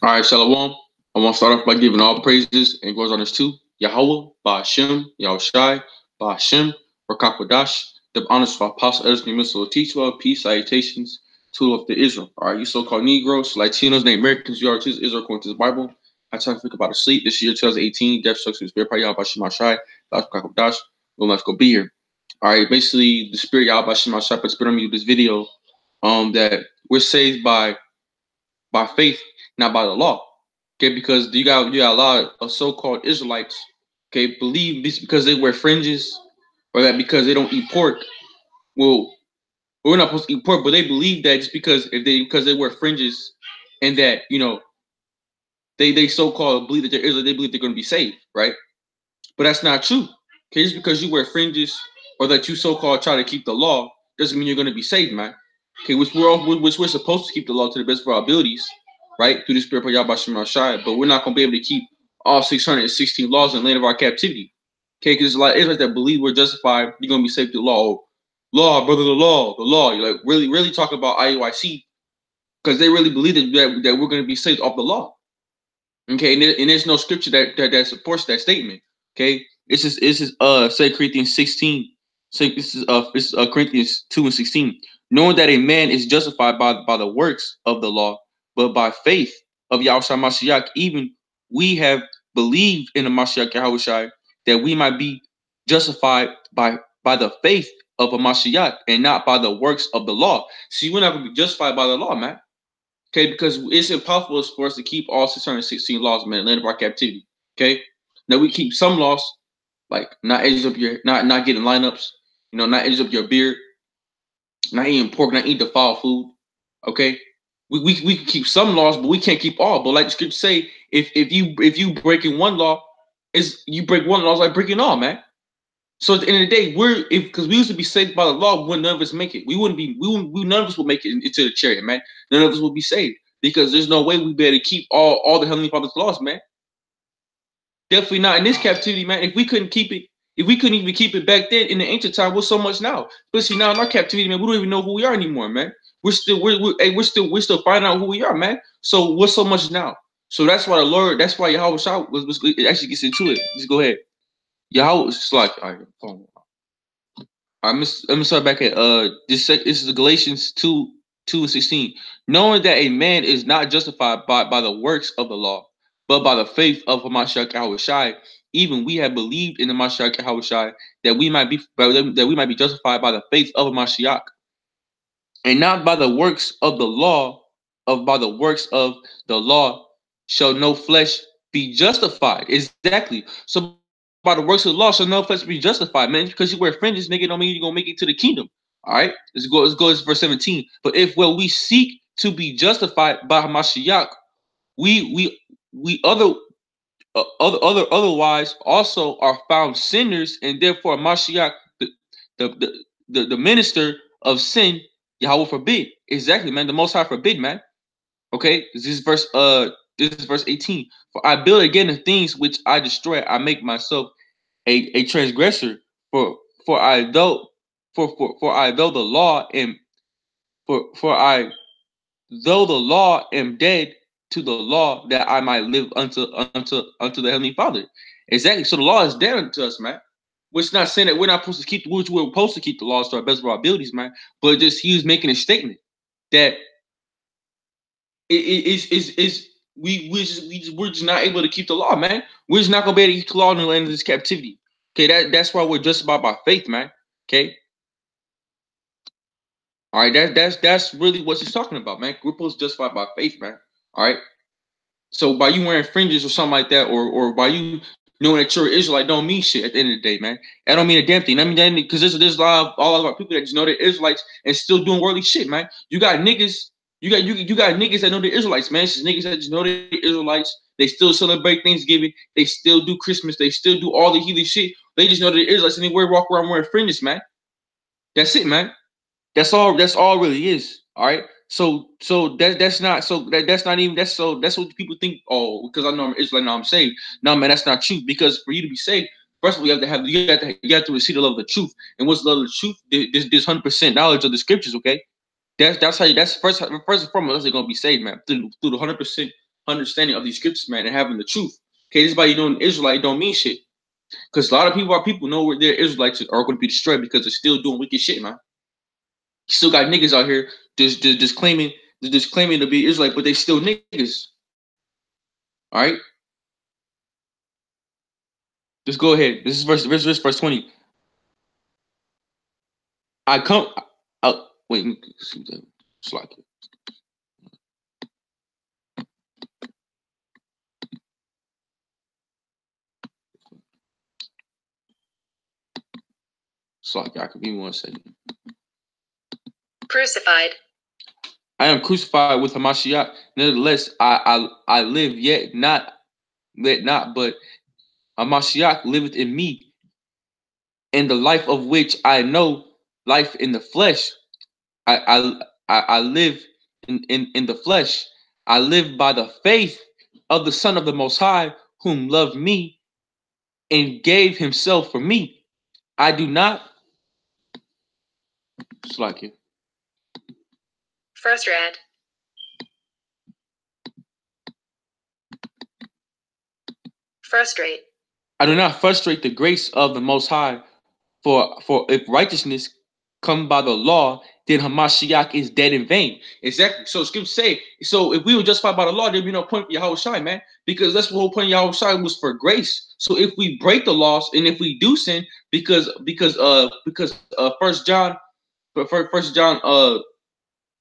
All right, Shalom. I want to start off by giving all praises and glories honors to Yahweh, Ba'ashem, Yahushai, Ba'ashem, Rakakwadash, the honors for Apostle Ezra Missile Teachwell, peace, salutations, to of the Israel. All right, you so-called Negroes, Latinos, Native Americans, you are to Israel according to the Bible. I try to think about a sleep this year, 2018, death, sucks, spirit, power, Yahweh, Ba'ashem, Shai, Rakakwadash. Well, let's go be here. All right, basically, the spirit, Yahweh, Ba'ashem, Shai, put spirit on me with this video, that we're saved by faith, not by the law. Okay, because you got a lot of so-called Israelites, okay, believe this because they wear fringes, or that because they don't eat pork. Well, we're not supposed to eat pork, but they believe that just because they wear fringes, and that they so-called believe that they're Israel, they believe they're going to be saved, right? But that's not true. Okay, just because you wear fringes or that you so-called try to keep the law doesn't mean you're going to be saved, man. Okay, which we're supposed to keep the law to the best of our abilities, right? Through the spirit of Yahweh Shema Shai, but we're not going to be able to keep all 616 laws in the land of our captivity. Okay, because there's a lot of Israelites that believe we're justified, you're going to be saved through the law. Oh, law, brother, the law. You're like really talking about IUIC because they really believe that we're going to be saved off the law. Okay, and there's no scripture that supports that statement. Okay, it's just 2 Corinthians 16. So this is Corinthians 2:16. Knowing that a man is justified by the works of the law, but by faith of Yahushua Mashiach, even we have believed in the Mashiach Yahushua that we might be justified by the faith of a Mashiach and not by the works of the law. See, we're not going to be justified by the law, man. Okay, because it's impossible for us to keep all 616 laws, man, in the land of our captivity. Okay, now we keep some laws, like not edging up your, not getting lineups, not edging up your beard, not eating pork, not eating defiled food. Okay, we can keep some laws, but we can't keep all. But like the scripture say, if you breaking one law, is you break one law, it's like breaking all, man. So at the end of the day, because we used to be saved by the law, when none of us make it, none of us will make it into the chariot, man. None of us will be saved because there's no way we be able to keep all the Heavenly Father's laws, man. Definitely not in this captivity, man. If we couldn't even keep it back then in the ancient time, what's so much now? Especially now in our captivity, man, we don't even know who we are anymore, man. We're still finding out who we are, man. So what's so much now? So that's why that's why Yahweh Shah it actually gets into it. Just go ahead. Yahweh is like, all right, hold on. Let me start back at this is Galatians 2:16. Knowing that a man is not justified by the works of the law, but by the faith of Hamashiach Yahushai, even we have believed in the Mashiach Yahushai that we might be justified by the faith of Hamashiach, and not by the works of the law. By the works of the law shall no flesh be justified. Exactly. So by the works of the law shall no flesh be justified, man. Because you wear fringes, nigga, don't mean you're gonna make it to the kingdom. All right, let's go to verse 17. But if we seek to be justified by Hamashiach, we otherwise also are found sinners, and therefore Mashiach, the minister of sin, Yahweh forbid. Exactly, man. The Most High forbid, man. Okay, this is verse 18. For I build again the things which I destroy, I make myself a transgressor. For I though the law am for I though the law am dead to the law that I might live unto the Heavenly Father. Exactly. So the law is dead unto us, man. Which not saying that we're not supposed to keep we're supposed to keep the laws to our best of our abilities, man. But just he was making a statement that we're just not able to keep the law, man. We're just not gonna be able to keep the law in the land of this captivity. Okay, that's why we're justified by faith, man. Okay. All right, that's really what he's talking about, man. We're supposed to justify by faith, man. All right. So by you wearing fringes or something like that, or by you knowing that you're Israelite, don't mean shit at the end of the day, man. That don't mean a damn thing. I mean, because there's a lot of our people that just know they're Israelites and still doing worldly shit, man. You got niggas, you got niggas that know they're Israelites, man. It's just niggas that just know they're Israelites. They still celebrate Thanksgiving. They still do Christmas. They still do all the heathen shit. They just know they're Israelites and they walk around wearing fringes, man. That's it, man. That's all really is. All right. So that's not even that's what people think. Oh, because I know I'm Israelite, now I'm saved. No, man, that's not true. Because for you to be saved, first of all, you have to receive the love of the truth. And what's the love of the truth? This 100% knowledge of the scriptures. Okay, that's how you. That's first and foremost. They're gonna be saved, man. Through the 100% understanding of these scriptures, man, and having the truth. Okay, this is why you know an Israelite don't mean shit. Because a lot of people know where their Israelites are going to be destroyed because they're still doing wicked shit, man. You still got niggas out here just claiming to be Israelite, but they still niggas. All right. Let's go ahead. This is verse 20. Wait, it's like it. So I can give me 1 second. Crucified. I am crucified with Hamashiach. Nevertheless, I live, yet not, but Hamashiach liveth in me, and the life of which I know, life in the flesh. I live in the flesh. I live by the faith of the Son of the Most High, whom loved me and gave himself for me. I do not. It's like it. First read. Frustrate. I do not frustrate the grace of the Most High, for if righteousness come by the law, then Hamashiach is dead in vain. Exactly. So scripture say, so if we were justified by the law, there'd be no point for Yahushua, man, because that's the whole point of Yahushua was for grace. So if we break the laws and if we do sin, because First John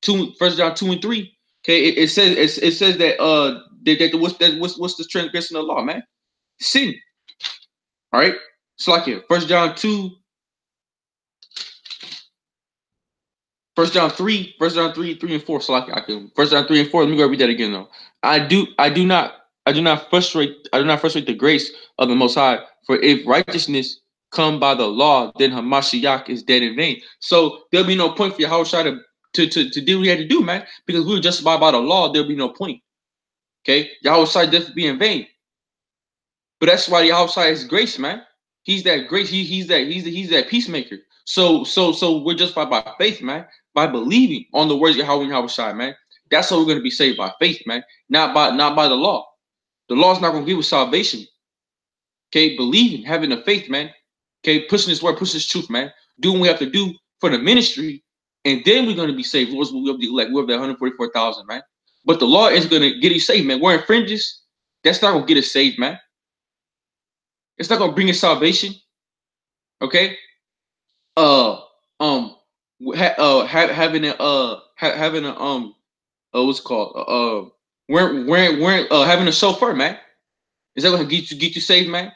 2 and 3, okay, it says that what's the transgression of the law, man? Sin. All right. So like it. 1 John 2. 1 John 3 and 4. So like I can 1 John 3 and 4. Let me go read that again though. I do not frustrate the grace of the Most High. For if righteousness come by the law, then Hamashiach is dead in vain. So there'll be no point for Yahushua to do what he had to do, man. Because we were justified by the law, there'll be no point. Okay, Yahushua definitely be in vain. But that's why Yahushua is grace, man. He's that grace. He's that peacemaker. So we're justified by faith, man. By believing on the words of Yahweh and Yahushua, man. That's how we're going to be saved, by faith, man. Not by the law. The law's not going to give us salvation. Okay, believing, having the faith, man. Okay, pushing his word, pushing his truth, man. Doing what we have to do for the ministry, and then we're going to be saved. We'll be elect. We'll have that 144,000, man. But the law is going to get you saved, man. Wearing fringes, that's not going to get us saved, man. It's not going to bring us salvation. Okay. Having a what's it called? Having a chauffeur, man. Is that gonna get you saved, man?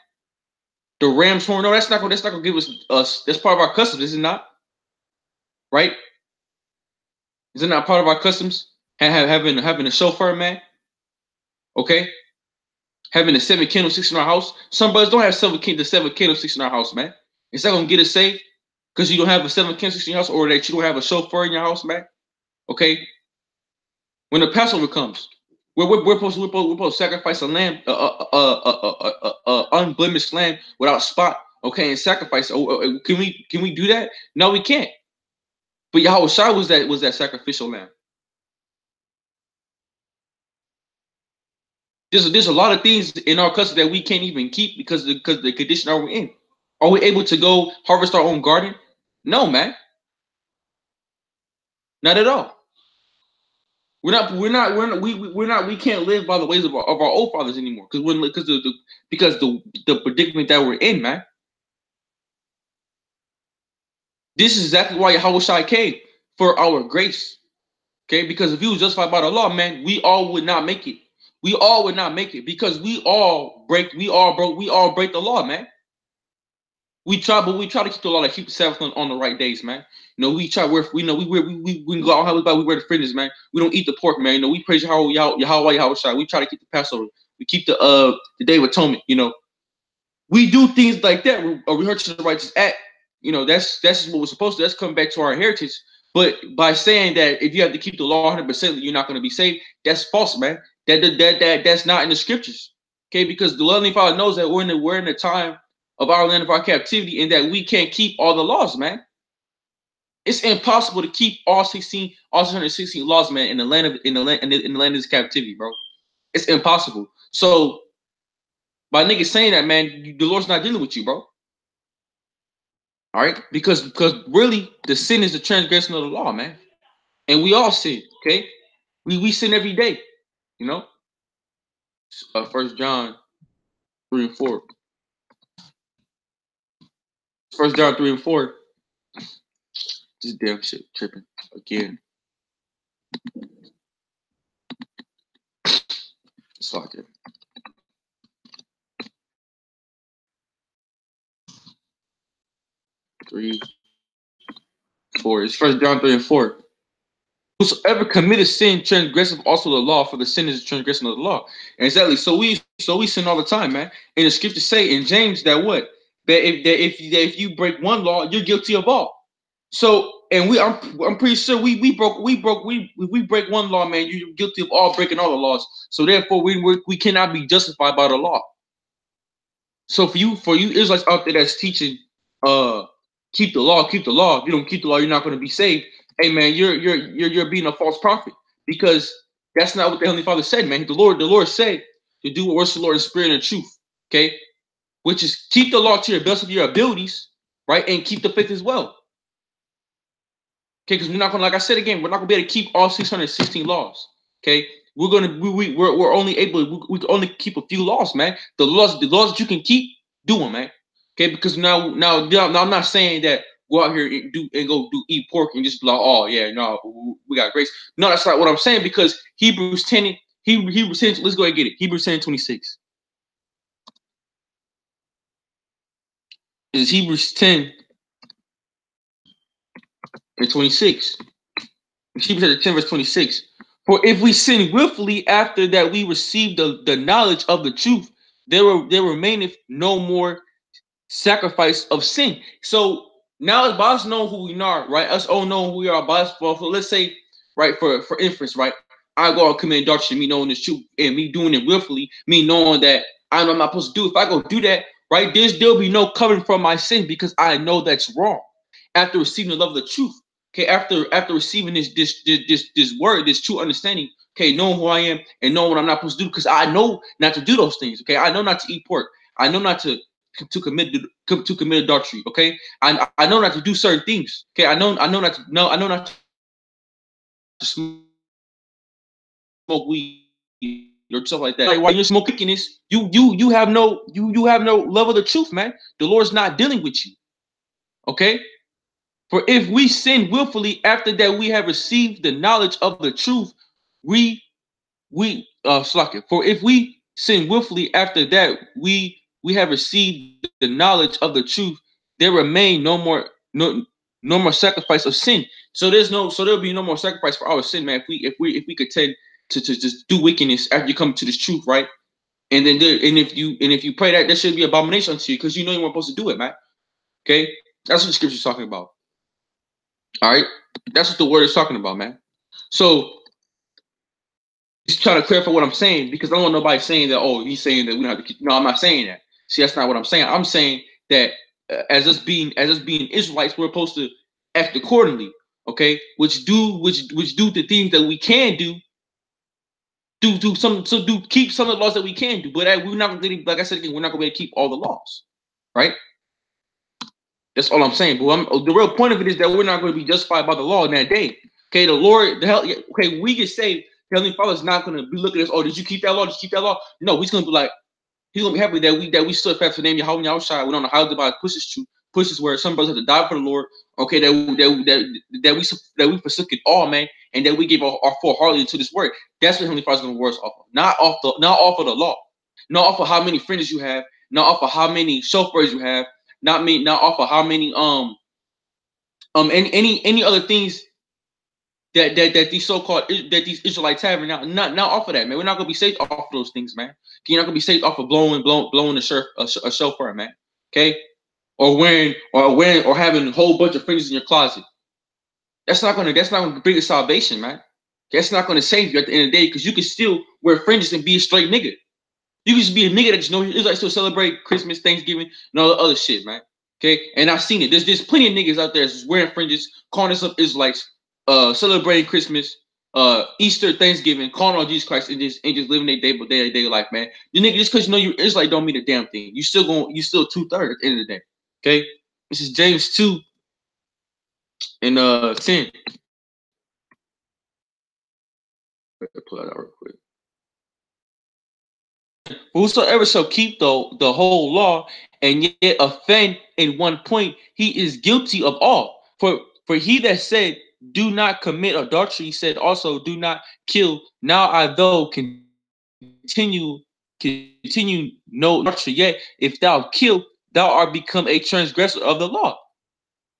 The ram's horn, no, that's not gonna give us that's part of our customs, is it not? Right? Is it not part of our customs? Having a chauffeur, man. Okay? Having the 7 candlesticks in our house. Some brothers don't have the 7 candlesticks in our house, man. Is that gonna get us saved? Because you don't have a 7 candlesticks in your house, or that you don't have a chauffeur in your house, man. Okay? When the Passover comes, we're supposed to sacrifice a lamb, unblemished lamb without spot. Okay, and sacrifice. Can we do that? No, we can't. But Yahushua was that sacrificial lamb. There's a lot of things in our custom that we can't even keep because the condition are we in. Are we able to go harvest our own garden? No, man. Not at all. We can't live by the ways of our old fathers anymore because the predicament that we're in, man. This is exactly why Yahushua came, for our grace. Okay, because if he was justified by the law, man, we all would not make it. We all would not make it because we all break the law, man. We try to keep the law, like keep the Sabbath on the right days, man. You know, we try. We can go out how we wear the fringes, man. We don't eat the pork, man. You know, we praise Yahweh. We try to keep the Passover. We keep the Day of Atonement. You know, we do things like that. We rehearse the righteous act. You know, that's what we're supposed to. That's coming back to our heritage. But by saying that if you have to keep the law 100%, you're not going to be saved, that's false, man. That's not in the scriptures. Okay, because the loving Father knows that we're in the time of our land of our captivity, and that we can't keep all the laws, man. It's impossible to keep all 616 laws, man, in the land of this captivity, bro. It's impossible. So by niggas saying that, man, the Lord's not dealing with you, bro. All right, because really the sin is the transgression of the law, man, and we all sin. Okay, we sin every day, you know. 1 John 3 and 4. 1 John 3 and 4. This damn shit tripping again. It's like it. 3, 4. It's 1 John 3 and 4. Whosoever committed sin transgressive also the law, for the sin is a transgression of the law. And exactly. So we sin all the time, man. And the scriptures say in James that what? That if you break one law, you're guilty of all. So and I'm pretty sure we break one law, man. You're guilty of all breaking all the laws. So therefore we cannot be justified by the law. So for you Israelites out there that's teaching keep the law. If you don't keep the law, you're not going to be saved. Hey man, you're being a false prophet, because that's not what the Heavenly Father said, man. The Lord said to do what works the Lord in spirit and truth. Okay, which is keep the law to your best of your abilities, right, and keep the faith as well. Okay, because we're not gonna, like I said again, we're not gonna be able to keep all 616 laws. Okay, we're only able we can only keep a few laws, man. The laws that you can keep, do them, man. Okay, because now I'm not saying that go out here and go eat pork and just be like, oh yeah, no, we got grace. No, that's not what I'm saying, because Hebrews 10, let's go ahead and get it. Hebrews 10:26. It's Hebrews 10 and 26. Hebrews 10 verse 26. For if we sin willfully after that we received the knowledge of the truth, there remaineth no more sacrifice of sin. So now by us knowing who we are, right? Us all know who we are by us. So let's say, right, for inference, right? I go and commit adultery, me knowing the truth, and me doing it willfully, me knowing that I'm not supposed to do it. If I go do that, right, there'll be no covering from my sin, because I know that's wrong. After receiving the love of the truth, okay, after receiving this word, this true understanding, okay, knowing who I am and knowing what I'm not supposed to do, because I know not to do those things. Okay, I know not to eat pork. I know not to commit adultery. Okay, I know not to do certain things. Okay, I know not to smoke weed or stuff like that. Like, while you're smoking this, you have no love of the truth, man. The Lord's not dealing with you. Okay. For if we sin willfully after that we have received the knowledge of the truth, for if we sin willfully after that we have received the knowledge of the truth, there remain no more sacrifice of sin. So there'll be no more sacrifice for our sin, man. If we contend to just do wickedness after you come to this truth, right? And then if you pray that, there should be abomination unto you, because you know you weren't supposed to do it, man. Okay, that's what the scripture's talking about. All right, that's what the word is talking about, man. So just trying to clarify what I'm saying, because I don't want nobody saying that, oh, he's saying that we don't have to keep. No, I'm not saying that. See, that's not what I'm saying. I'm saying that as us being Israelites, we're supposed to act accordingly. Okay, which do the things that we can do. Keep some of the laws that we can do, but we're not going to, like I said again, we're not going to be able to keep all the laws, right? That's all I'm saying. But the real point of it is that we're not going to be justified by the law in that day. Okay, the Lord, okay, we get saved. The Heavenly Father's not going to be looking at us. Oh, did you keep that law? Did you keep that law? No, he's going to be like, he's going to be happy that we stood fast for the name Yahweh and Yahushua. We don't know how the Bible pushes where some brothers have to die for the Lord. Okay, that we forsook it all, man, and that we gave our full heartedly to this word. That's what Heavenly Father's going to work off of, not off of the law, not off of how many friends you have, not off of how many chauffeurs you have, not off of how many any other things that these so-called these Israelites have, and not off of that, man. We're not gonna be saved off of those things, man. You're not gonna be saved off of blowing a chauffeur, man. Okay, or having a whole bunch of fringes in your closet. That's not gonna bring you salvation, man. That's not gonna save you at the end of the day, because you can still wear fringes and be a straight nigga. You can just be a nigga that just know Israelites still celebrate Christmas, Thanksgiving, and all the other shit, man. Okay, and I've seen it. There's plenty of niggas out there just wearing fringes, calling themselves Israelites, celebrating Christmas, Easter, Thanksgiving, calling on Jesus Christ and just living their day life, man. You nigga, just because you know you're Israelite don't mean a damn thing. You still 2/3 at the end of the day. Okay? This is James 2 and 10. Pull that out real quick. Whosoever shall keep the whole law and yet offend in one point, he is guilty of all. For he that said, do not commit adultery, said also, do not kill. Now I though continue no adultery, yet if thou kill, thou art become a transgressor of the law.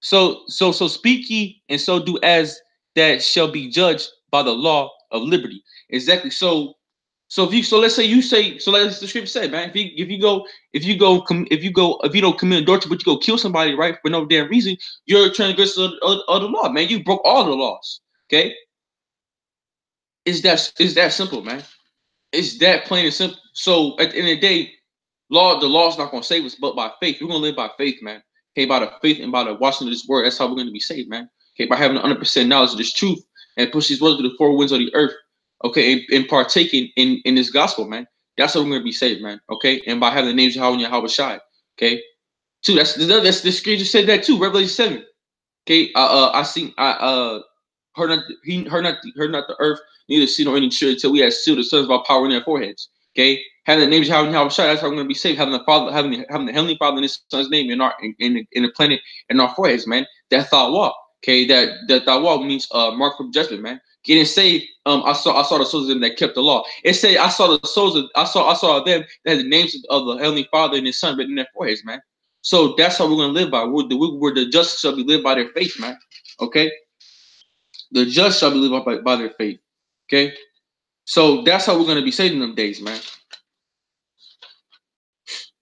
So speak ye, and so do as that shall be judged by the law of liberty. Exactly. So let's say like the scripture said, man, if you don't commit adultery, but you go kill somebody, right, for no damn reason, you're a transgressor of the law, man. You broke all the laws. Okay. It's that simple, man. It's that plain and simple. So at the end of the day, the law's not gonna save us, but by faith. We're gonna live by faith, man. Okay, by the faith and by the watching of this word, that's how we're gonna be saved, man. Okay, by having 100% knowledge of this truth and push these words to the four winds of the earth. Okay, and partaking in this gospel, man. That's how we're gonna be saved, man. Okay, and by having the names of Yahweh and Yahweh Shai. Okay, two. That's the scripture said that too. Revelation 7. Okay, heard not the earth, neither see nor any church until we have sealed the sons of our power in their foreheads. Okay, having the names of Yahweh and Yahweh Shai, that's how we're gonna be saved. Having the Father, having the Heavenly Father and His Son's name in the planet in our foreheads, man. That thought walk. Okay, that thought walk means mark for judgment, man. Getting saved. I saw the souls of them that kept the law. It say I saw the souls of I saw them that had the names of the Heavenly Father and His Son written in their foreheads, man. So that's how we're gonna live by. Where the just shall be lived by their faith, man. Okay, the just shall be lived by their faith. Okay, so that's how we're gonna be saved in them days, man.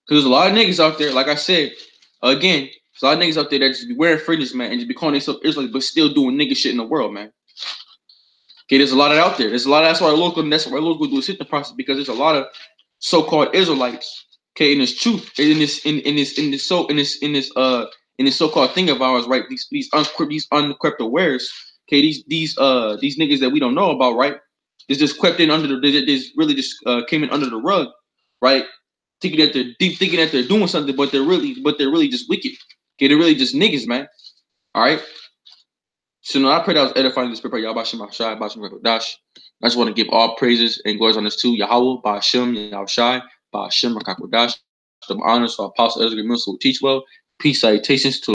Because there's a lot of niggas out there, like I said, again, there's a lot of niggas out there that just be wearing fringes, man, and just be calling themselves Israelites, but still doing nigga shit in the world, man. Okay, there's a lot of out there. There's a lot. That's why our local do a sitting process, because there's a lot of so-called Israelites. Okay, in this truth, in this so-called thing of ours, right? These uncrept wares. Okay, these niggas that we don't know about, right? They just crept in under they really just came in under the rug, right? Thinking that they're doing something, but they're really just wicked. Okay, they're really just niggas, man. All right. So no, I pray that I was edifying this paper. Y'all Bashim Shai, Bashim Dash. I just want to give all praises and glories on this too. Yahweh, Bashim, Yahweh Shai, Bashim Dash. The honors for Apostle Ezra Mills will teach well. Peace, salutations to